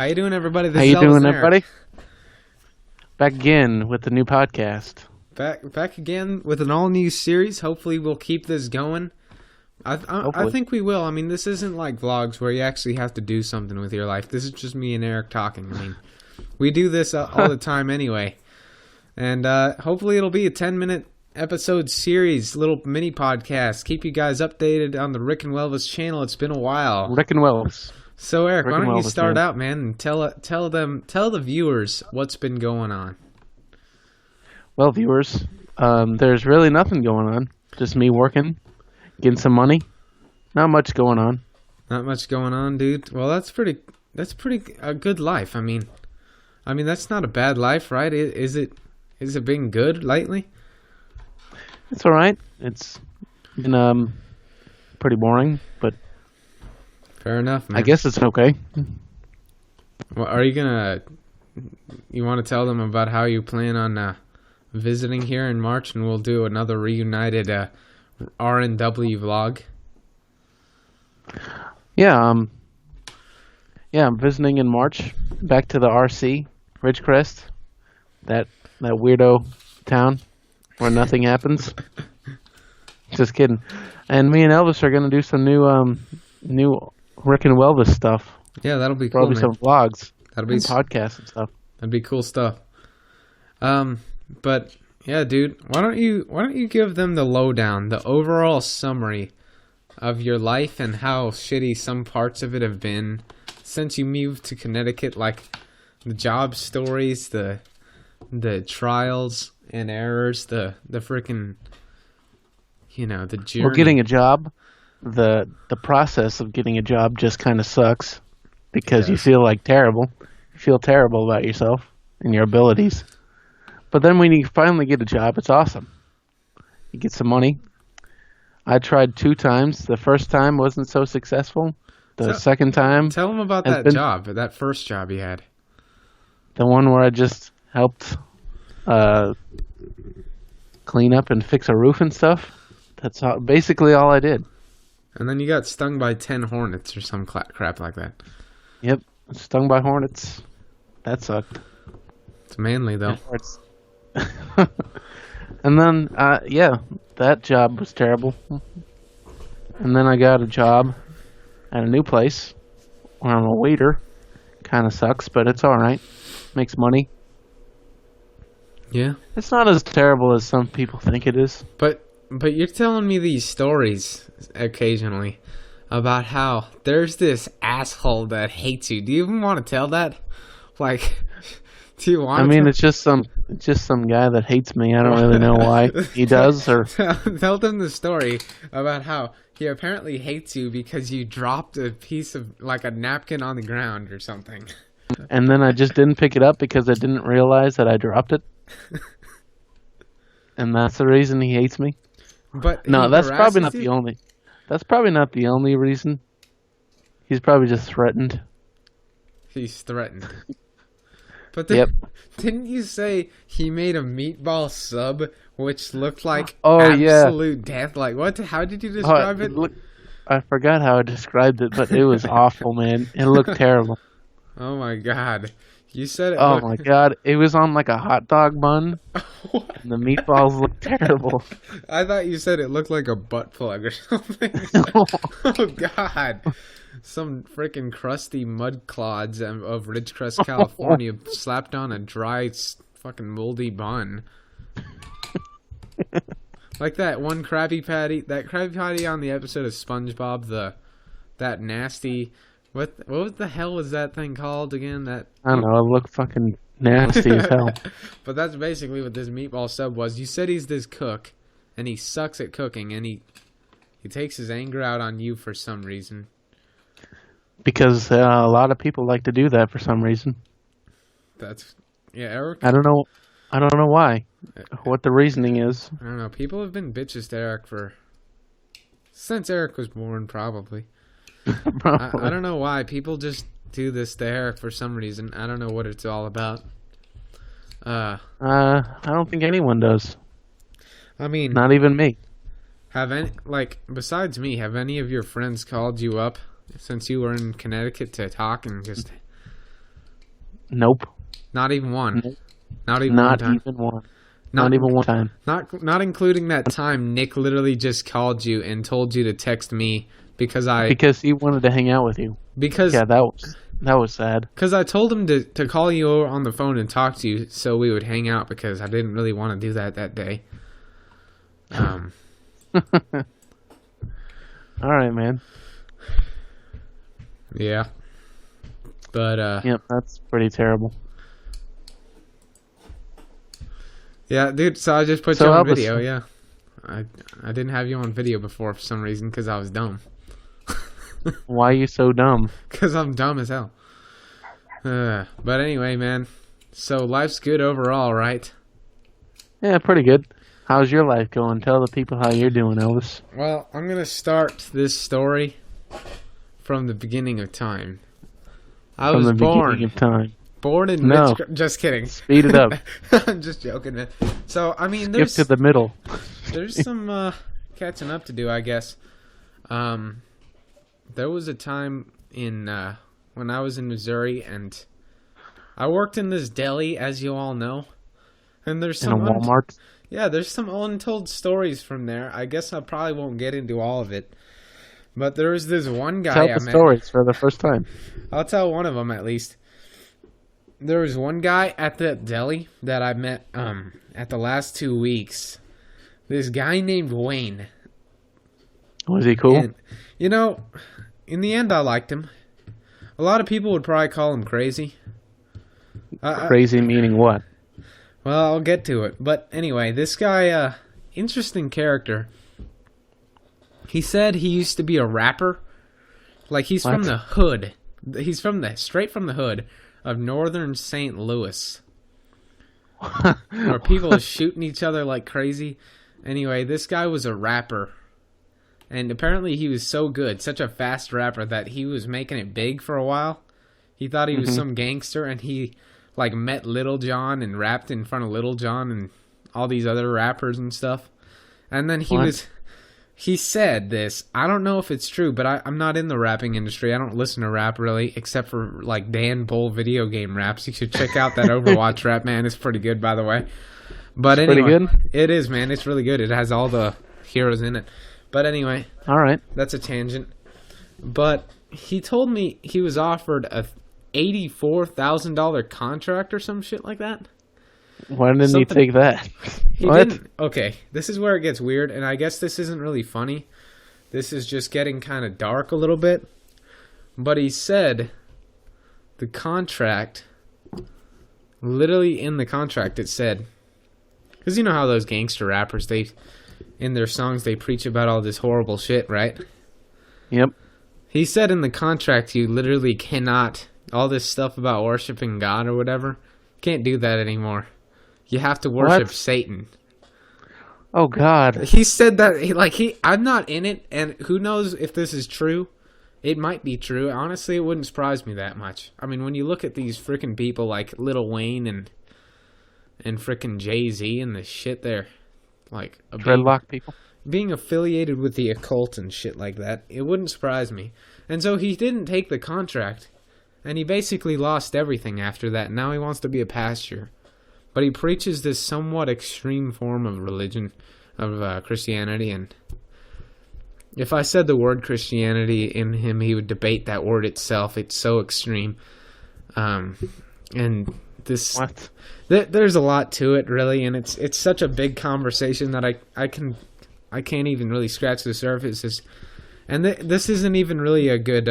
How you doing, everybody? How you doing, everybody? Back again with the new podcast. Back again with an all-new series. Hopefully, we'll keep this going. I think we will. I mean, this isn't like vlogs where you actually have to do something with your life. This is just me and Eric talking. I mean, we do this all the time anyway. And hopefully it'll be a 10-minute episode series, little mini podcast. Keep you guys updated on the Rick and Welvis channel. It's been a while. Rick and Welvis. So Eric, why don't you start out, man, and tell the viewers what's been going on. Well, viewers, there's really nothing going on. Just me working, getting some money. Not much going on. Not much going on, dude. Well, that's pretty a good life. I mean, that's not a bad life, right? Is it been good lately? It's all right. It's been pretty boring, but fair enough, man. I guess it's okay. Well, you want to tell them about how you plan on visiting here in March, and we'll do another reunited R&W vlog? Yeah, I'm visiting in March, back to the RC, Ridgecrest, that weirdo town where nothing happens. Just kidding. And me and Elvis are going to do some new Rick and Welvis stuff. Yeah, that'll be cool, probably some vlogs. That'll be podcasts and stuff. That'd be cool stuff. But yeah, dude, why don't you give them the lowdown, the overall summary of your life and how shitty some parts of it have been since you moved to Connecticut, like the job stories, the trials and errors, the freaking, the journey. Well, getting a job, the process of getting a job just kind of sucks because you feel terrible. You feel terrible about yourself and your abilities. But then when you finally get a job, it's awesome. You get some money. I tried 2 times. The first time wasn't so successful. The second time... Tell them about that first job you had. The one where I just helped clean up and fix a roof and stuff. That's basically all I did. And then you got stung by 10 hornets or some crap like that. Yep, stung by hornets. That sucked. It's manly, though. And then, that job was terrible. And then I got a job at a new place where I'm a waiter. Kind of sucks, but it's all right. Makes money. Yeah. It's not as terrible as some people think it is. But you're telling me these stories occasionally about how there's this asshole that hates you. Do you even want to tell that? Do you want? I mean, it's just some guy that hates me. I don't really know why he does. Or tell them the story about how he apparently hates you because you dropped a piece of a napkin on the ground or something. And then I just didn't pick it up because I didn't realize that I dropped it. And that's the reason he hates me. But no, that's probably not the only. That's probably not the only reason. He's probably just threatened. He's threatened. But then, didn't you say he made a meatball sub which looked like absolute death? What? How did you describe it? I forgot how I described it, but it was awful, man. It looked terrible. Oh my god. You said it. Oh my god. It was on a hot dog bun. And the meatballs looked terrible. I thought you said it looked like a butt plug or something. Oh god. Some freaking crusty mud clods of Ridgecrest, California slapped on a dry fucking moldy bun. Like that one Krabby Patty on the episode of SpongeBob, that nasty... What the hell was that thing called again? I don't know. It looked fucking nasty as hell. But that's basically what this meatball sub was. You said he's this cook, and he sucks at cooking, and he takes his anger out on you for some reason. Because a lot of people like to do that for some reason. Eric. I don't know why. What the reasoning is. I don't know. People have been bitches to Eric since Eric was born, probably. I don't know why. People just do this to Eric for some reason. I don't know what it's all about. I don't think anyone does. I mean, not even me. Besides me, have any of your friends called you up since you were in Connecticut to talk and just Nope. Not even one. Nope. Not even one time. Not even one time. Not including that time Nick literally just called you and told you to text me because he wanted to hang out with you. Yeah, that was sad. Because I told him to call you over on the phone and talk to you so we would hang out because I didn't really want to do that day. All right, man. Yeah. But yep, that's pretty terrible. Yeah, dude, so I just put you on video, yeah. I didn't have you on video before for some reason because I was dumb. Why are you so dumb? Because I'm dumb as hell. But anyway, man. So life's good overall, right? Yeah, pretty good. How's your life going? Tell the people how you're doing, Elvis. Well, I'm going to start this story from the beginning of time. I was born. Beginning of time. Born in just kidding. Speed it up. I'm just joking, man. So, I mean, Skip to the middle. There's some catching up to do, I guess. There was a time in when I was in Missouri, and I worked in this deli, as you all know. And there's some in a Walmart. Yeah, there's some untold stories from there. I guess I probably won't get into all of it. But there was this one guy I met. Tell the stories for the first time. I'll tell one of them at least. There was one guy at the deli that I met at the last 2 weeks. This guy named Wayne. Was he cool? And, you know, in the end, I liked him. A lot of people would probably call him crazy. Crazy meaning what? Well, I'll get to it. But anyway, this guy, interesting character. He said he used to be a rapper. Like, he's from the hood. He's straight from the hood of northern St. Louis. Where people are shooting each other like crazy. Anyway, this guy was a rapper. And apparently he was so good, such a fast rapper, that he was making it big for a while. He thought he was some gangster, and he like met Little John and rapped in front of Little John and all these other rappers and stuff. And then he said this. I don't know if it's true, but I'm not in the rapping industry. I don't listen to rap really, except for like Dan Bull video game raps. You should check out that Overwatch rap, man. It's pretty good, by the way. But anyway, pretty good? It is, man. It's really good. It has all the heroes in it. But anyway, all right. That's a tangent. But he told me he was offered a $84,000 contract or some shit like that. Why didn't he take that? He didn't. Okay, this is where it gets weird, and I guess this isn't really funny. This is just getting kind of dark a little bit. But he said the contract, literally in the contract it said, because you know how those gangster rappers, in their songs they preach about all this horrible shit, right? Yep. He said in the contract you literally cannot, all this stuff about worshiping God or whatever, can't do that anymore. You have to worship Satan. Oh, God. He said that, I'm not in it, and who knows if this is true. It might be true. Honestly, it wouldn't surprise me that much. I mean, when you look at these freaking people like Lil Wayne and freaking Jay-Z and the shit there, like... Dreadlock people? Being affiliated with the occult and shit like that, it wouldn't surprise me. And so he didn't take the contract, and he basically lost everything after that. Now he wants to be a pastor. But he preaches this somewhat extreme form of religion, of Christianity, and if I said the word Christianity in him, he would debate that word itself. It's so extreme. And this... What? There's a lot to it, really, and it's such a big conversation that I can't even really scratch the surface. And this isn't even really a good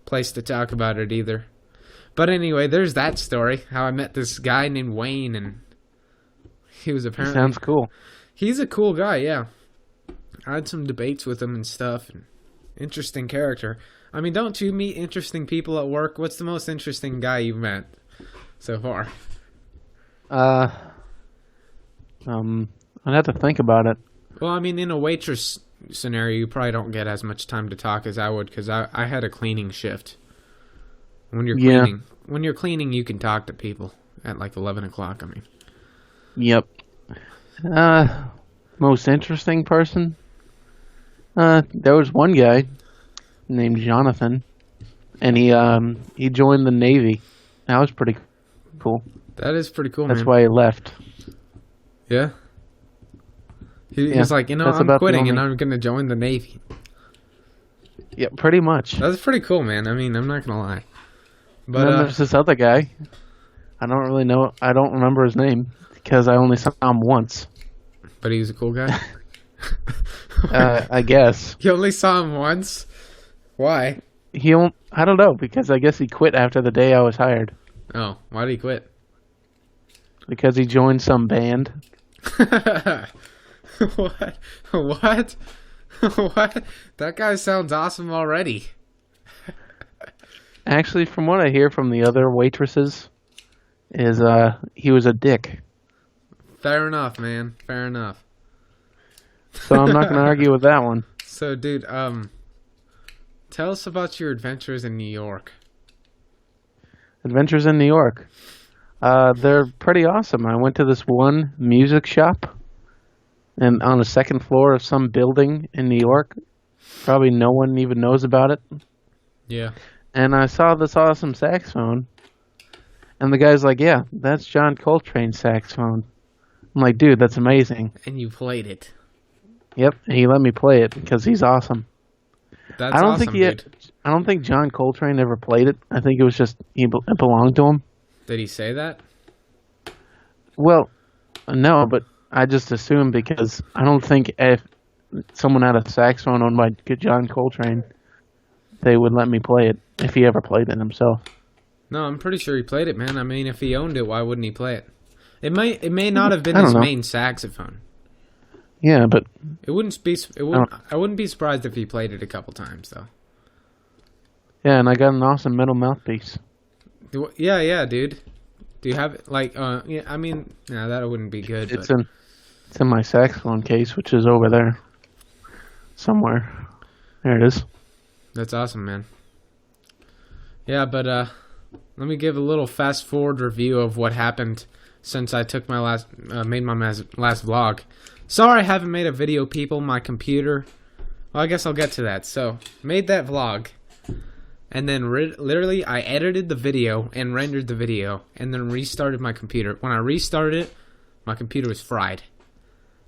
place to talk about it either. But anyway, there's that story, how I met this guy named Wayne, and he was apparently... Sounds cool. He's a cool guy, yeah. I had some debates with him and stuff, and interesting character. I mean, don't you meet interesting people at work? What's the most interesting guy you've met so far? I'd have to think about it. Well, I mean, in a waitress scenario, you probably don't get as much time to talk as I would, because I had a cleaning shift. When you're cleaning, you can talk to people at like 11 o'clock, I mean. Yep. Most interesting person? There was one guy named Jonathan, and he joined the Navy. That was pretty cool. That is pretty cool, That's man. why he left. Yeah. He was like, I'm quitting and I'm going to join the Navy. Yeah, pretty much. That's pretty cool, man. I mean, I'm not going to lie. But and then there's this other guy. I don't really know. I don't remember his name because I only saw him once. But he was a cool guy? I guess. You only saw him once? Why? I don't know, because I guess he quit after the day I was hired. Oh, why did he quit? Because he joined some band. What? What? What? That guy sounds awesome already. Actually, from what I hear from the other waitresses, is he was a dick. Fair enough, man. Fair enough. So I'm not going to argue with that one. So, dude, tell us about your adventures in New York. Adventures in New York. They're pretty awesome. I went to this one music shop and on the second floor of some building in New York. Probably no one even knows about it. Yeah. And I saw this awesome saxophone. And the guy's like, yeah, that's John Coltrane's saxophone. I'm like, dude, that's amazing. And you played it. Yep, and he let me play it because he's awesome. That's awesome, dude. I don't think John Coltrane ever played it. I think it was just it belonged to him. Did he say that? Well, no, but I just assumed because I don't think if someone had a saxophone owned by John Coltrane, they would let me play it if he ever played it himself. No, I'm pretty sure he played it, man. I mean, if he owned it, why wouldn't he play it? It may not have been his main saxophone. Yeah, but I wouldn't be surprised if he played it a couple times though. Yeah, and I got an awesome metal mouthpiece. Yeah, dude. Do you have it? Like, yeah. I mean, no, that wouldn't be good. It's in my saxophone case, which is over there somewhere. There it is. That's awesome, man. Yeah, but let me give a little fast forward review of what happened since I took my made my last vlog. Sorry I haven't made a video, people. My computer. Well, I guess I'll get to that. So, made that vlog. And then literally I edited the video and rendered the video and then restarted my computer. When I restarted it, my computer was fried.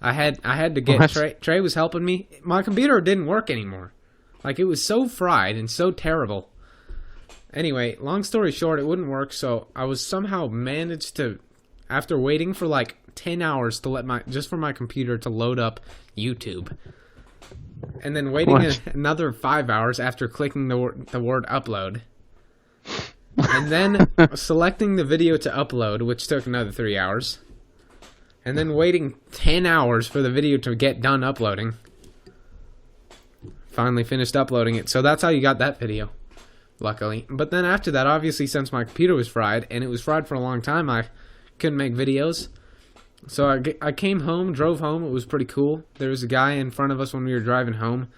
I had to get Trey was helping me. My computer didn't work anymore. Like, it was so fried and so terrible. Anyway, long story short, it wouldn't work, so I was somehow managed to, after waiting for like 10 hours to just for my computer to load up YouTube. And then waiting another 5 hours after clicking the word upload. And then selecting the video to upload, which took another 3 hours. And then waiting 10 hours for the video to get done uploading. Finally finished uploading it. So that's how you got that video, luckily. But then after that, obviously, since my computer was fried, and it was fried for a long time, I couldn't make videos. So I came home, drove home. It was pretty cool. There was a guy in front of us when we were driving home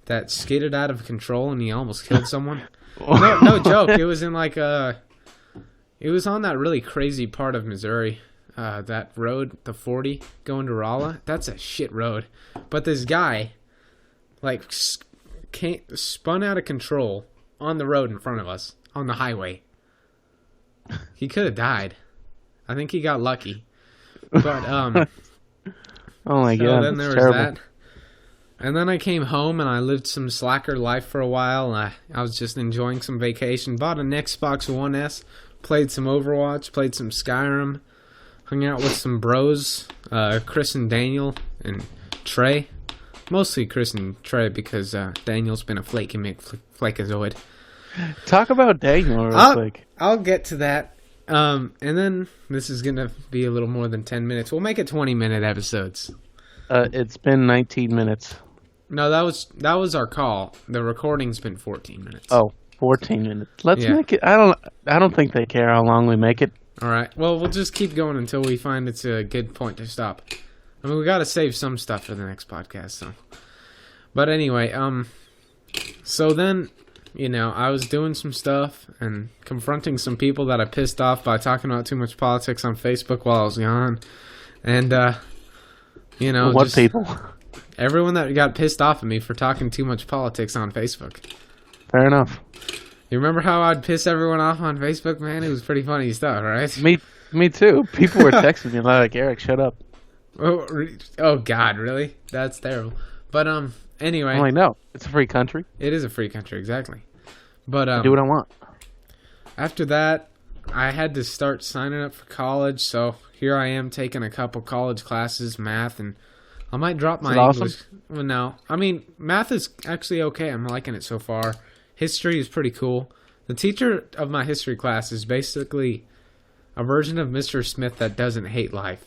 that skidded out of control, and he almost killed someone. No joke. It was in like it was on that really crazy part of Missouri. That road, the 40 going to Rolla. That's a shit road. But this guy, like, spun out of control on the road in front of us on the highway. He could have died. I think he got lucky. But oh my god! Then there was terrible. that, and then I came home and I lived some slacker life for a while. I was just enjoying some vacation. Bought an Xbox One S, played some Overwatch, played some Skyrim, hung out with some bros, Chris and Daniel and Trey. Mostly Chris and Trey because Daniel's been a flaky McFlakeazoid. Talk about Daniel real quick. I'll get to that. And then this is gonna be a little more than 10 minutes. We'll make it 20-minute episodes. It's been 19 minutes. No, that was our call. The recording's been 14 minutes. Oh, 14 minutes. Let's make it. I don't think they care how long we make it. All right. Well, we'll just keep going until we find it's a good point to stop. I mean, we got to save some stuff for the next podcast, so. But anyway, so then, I was doing some stuff and confronting some people that I pissed off by talking about too much politics on Facebook while I was gone. And, what people? Everyone that got pissed off at me for talking too much politics on Facebook. Fair enough. You remember how I'd piss everyone off on Facebook, man? It was pretty funny stuff, right? Me too. People were texting me like, Eric, shut up. Oh God, really? That's terrible. But anyway. I'm like, no, it's a free country. It is a free country, exactly. But I do what I want. After that, I had to start signing up for college, so here I am taking a couple college classes, math, and I might drop my English. Awesome? Well, no. I mean, math is actually okay. I'm liking it so far. History is pretty cool. The teacher of my history class is basically a version of Mr. Smith that doesn't hate life.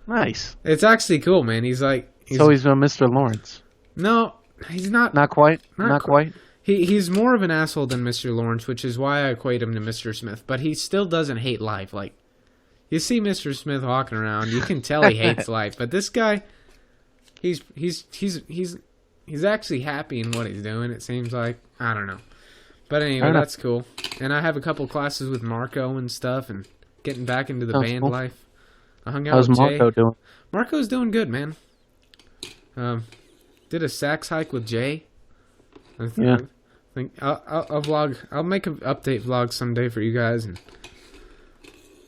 Nice. It's actually cool, man. He's a Mr. Lawrence. No, he's not. Not quite. Not quite. He's more of an asshole than Mr. Lawrence, which is why I equate him to Mr. Smith. But he still doesn't hate life. Like, you see Mr. Smith walking around, you can tell he hates life. But this guy, he's actually happy in what he's doing. It seems like. I don't know. But anyway, that's cool. And I have a couple classes with Marco and stuff, and getting back into the band life. I hung out with Jay. How's Marco doing? Marco's doing good, man. Did a sax hike with Jay. I think I'll vlog. I'll make an update vlog someday for you guys, and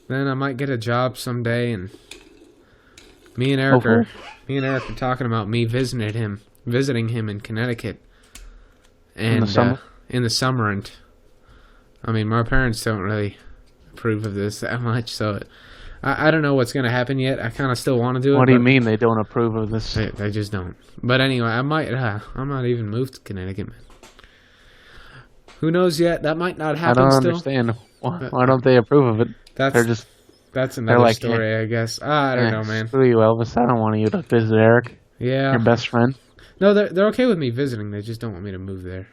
then I might get a job someday. And me and Eric are talking about me visiting him in Connecticut, and in the summer. And I mean, my parents don't really approve of this that much, so I don't know what's gonna happen yet. I kind of still want to do it. What do you mean they don't approve of this? They just don't. But anyway, I might even move to Connecticut, man. Who knows yet? That might not happen. I don't understand. Why don't they approve of it? That's another story, I guess. I don't know, man. Screw you, Elvis. I don't want you to visit Eric. Yeah. Your best friend. No, they're okay with me visiting. They just don't want me to move there.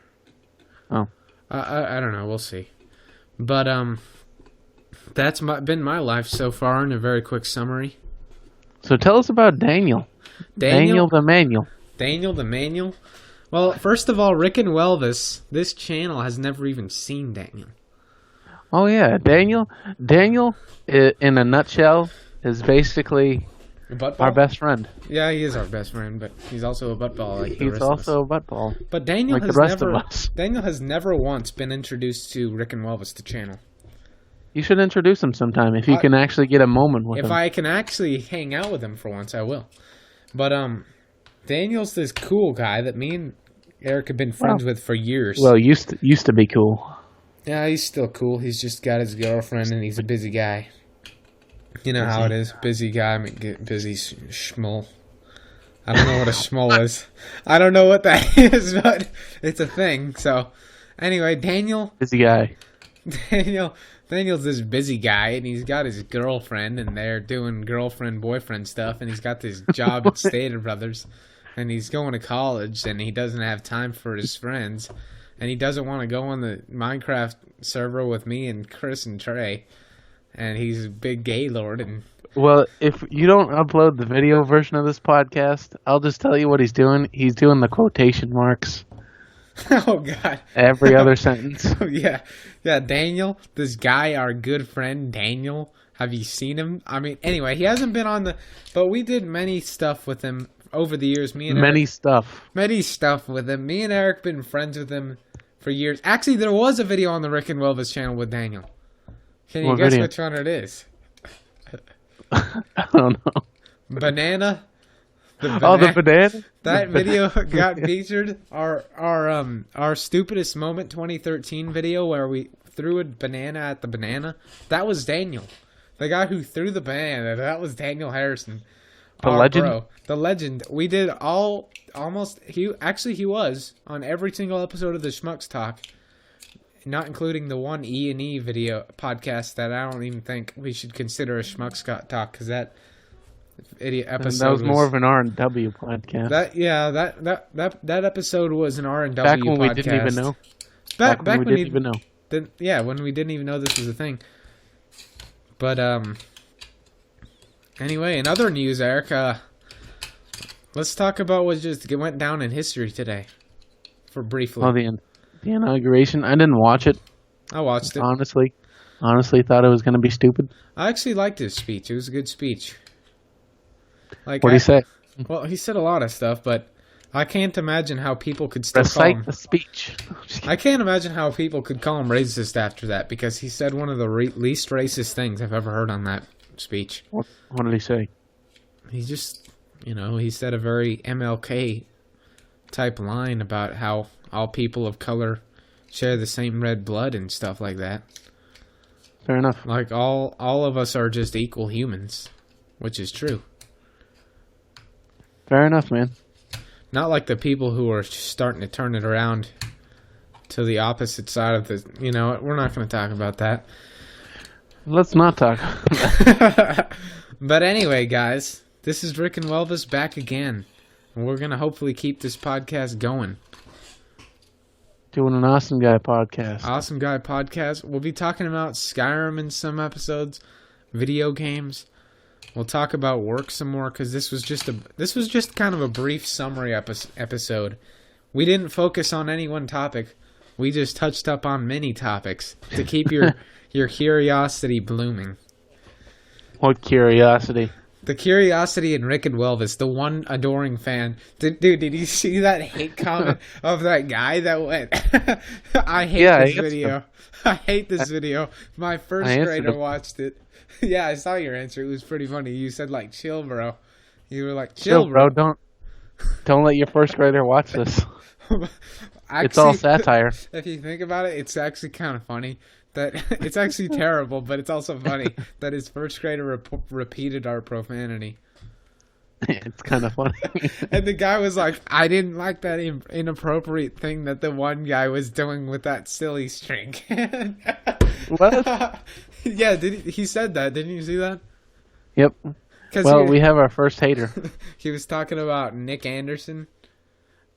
Oh. I don't know. We'll see. But that's been my life so far in a very quick summary. So tell us about Daniel. Daniel the Manual. Daniel the Manual? Well, first of all, Rick and Welvis, this channel has never even seen Daniel. Oh, yeah. Daniel, in a nutshell, is basically our best friend. Yeah, he is our best friend, but he's also a buttball like the rest of us. He's also a buttball. But Daniel has never once been introduced to Rick and Welvis, the channel. You should introduce him sometime if you can actually get a moment with him. If I can actually hang out with him for once, I will. But Daniel's this cool guy that me and Eric have been friends with for years. Well, used to be cool. Yeah, he's still cool. He's just got his girlfriend, and he's a busy guy. You know how it is. Busy guy, busy schmull. I don't know what a schmull is. I don't know what that is, but it's a thing. So, anyway, Daniel. Busy guy. Daniel's this busy guy, and he's got his girlfriend, and they're doing girlfriend-boyfriend stuff, and he's got this job at Stater Brothers, and he's going to college, and he doesn't have time for his friends, and he doesn't want to go on the Minecraft server with me and Chris and Trey, and he's a big gay lord. And well, if you don't upload the video version of this podcast, I'll just tell you what he's doing. He's doing the quotation marks. Oh, God. Every other sentence. Yeah. Yeah, Daniel, this guy, our good friend Daniel, have you seen him? I mean, anyway, he hasn't been on but we did many stuff with him over the years. Many stuff with him. Me and Eric been friends with him for years. Actually, there was a video on the Rick and Welvis channel with Daniel. Can you guess which one it is? I don't know. Banana. The banana? That video got featured. Our stupidest moment 2013 video where we threw a banana at the banana. That was Daniel. The guy who threw the banana. That was Daniel Harrison. The legend? Bro. The legend. We did he was on every single episode of the Schmucks Talk. Not including the one E&E video podcast that I don't even think we should consider a Schmucks Talk, because that idiot episode. And that was more of an R&W podcast. That episode was an R&W back when podcast. We didn't even know. Back when we didn't even know. When we didn't even know this was a thing. But anyway, in other news, Eric, let's talk about what just went down in history today, for briefly. Oh, the inauguration. I didn't watch it. I watched it. Honestly thought it was going to be stupid. I actually liked his speech. It was a good speech. What did he say? Well, he said a lot of stuff, but I can't imagine how people could still call him... Recite the speech. I can't imagine how people could call him racist after that, because he said one of the least racist things I've ever heard on that speech. What did he say? He just, he said a very MLK type line about how all people of color share the same red blood and stuff like that. Fair enough. Like, all of us are just equal humans, which is true. Fair enough, man. Not like the people who are starting to turn it around to the opposite side of the... we're not going to talk about that. Let's not talk about that. But anyway, guys, this is Rick and Welvis back again. And we're going to hopefully keep this podcast going. Doing an Awesome Guy podcast. Awesome Guy podcast. We'll be talking about Skyrim in some episodes, video games. We'll talk about work some more, because this was just kind of a brief summary episode. We didn't focus on any one topic. We just touched up on many topics to keep your curiosity blooming. What curiosity? The curiosity in Rick and Welvis, the one adoring fan. Dude, did you see that hate comment of that guy that went, I hate this video. I hate this video. My first grader watched it. Yeah, I saw your answer. It was pretty funny. You said, like, chill, bro. You were like, chill, bro. Don't let your first grader watch this. Actually, it's all satire. If you think about it, it's actually kind of funny. That it's actually terrible, but it's also funny that his first grader repeated our profanity. It's kind of funny. And the guy was like, I didn't like that inappropriate thing that the one guy was doing with that silly string. What? Yeah, he said that. Didn't you see that? Yep. Well, we have our first hater. He was talking about Nick Anderson.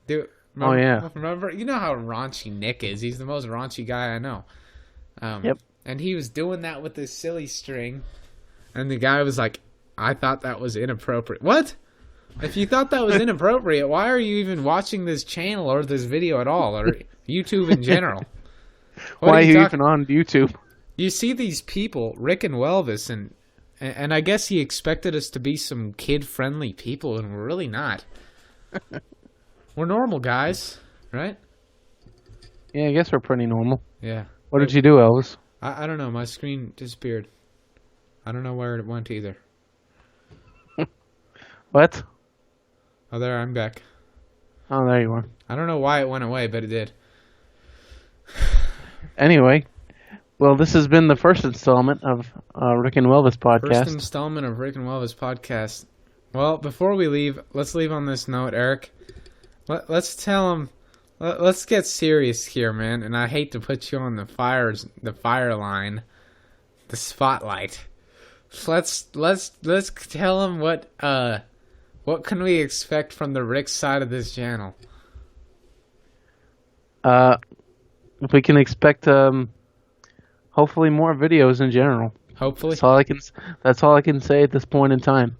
Dude, remember? You know how raunchy Nick is. He's the most raunchy guy I know. Yep. And he was doing that with this silly string. And the guy was like, I thought that was inappropriate. What? If you thought that was inappropriate, why are you even watching this channel or this video at all? Or YouTube in general? Why are you even on YouTube? You see these people, Rick and Welvis, and I guess he expected us to be some kid-friendly people, and we're really not. We're normal guys, right? Yeah, I guess we're pretty normal. Yeah. What did you do, Elvis? I don't know. My screen disappeared. I don't know where it went either. What? Oh, there, I'm back. Oh, there you are. I don't know why it went away, but it did. Anyway, well, this has been the first installment of Rick and Welvis podcast. First installment of Rick and Welvis podcast. Well, before we leave, let's leave on this note, Eric. Let's tell him. Let's get serious here, man. And I hate to put you on the fire line, the spotlight. Let's tell him what can we expect from the Rick side of this channel. We can expect hopefully more videos in general. Hopefully. That's all I can say at this point in time.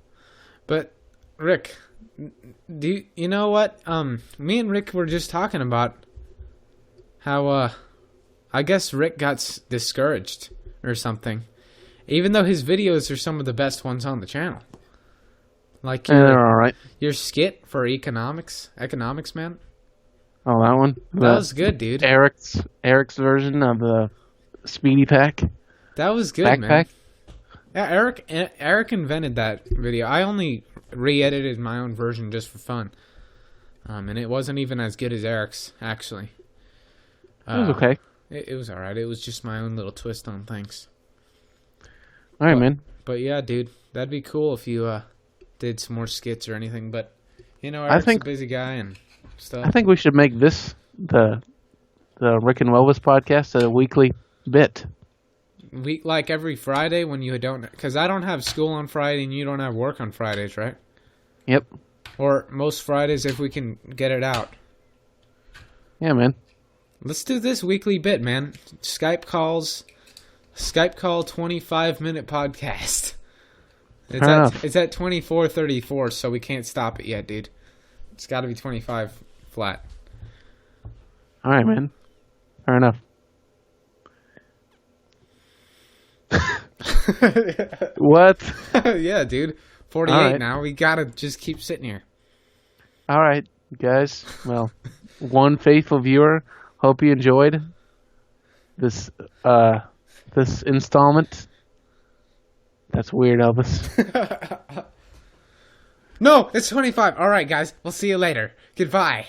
But Rick, do you know what? Me and Rick were just talking about how I guess Rick got discouraged or something, even though his videos are some of the best ones on the channel. Like they're all right. Your skit for economics, man. Oh, that one. That was good, dude. Eric's version of the Speedy Pack. That was good, backpack. Man. Yeah, Eric invented that video. I only re-edited my own version just for fun. And it wasn't even as good as Eric's, actually. It was okay. It was alright. It was just my own little twist on things. Alright, man. But yeah, dude, that'd be cool if you did some more skits or anything. But, Eric's a busy guy and stuff. I think we should make this the Rick and Welvis podcast a weekly bit. Like every Friday when you don't... Because I don't have school on Friday and you don't have work on Fridays, right? Yep. Or most Fridays if we can get it out. Yeah, man. Let's do this weekly bit, man. Skype call 25-minute podcast. It's at 24:34, so we can't stop it yet, dude. It's got to be 25 flat. All right, man. Fair enough. What? Yeah, dude. 48 now. We gotta just keep sitting here. All right. guys. Well, one faithful viewer. Hope you enjoyed this this installment. That's weird, Elvis. No, it's 25. All right, guys. We'll see you later. Goodbye.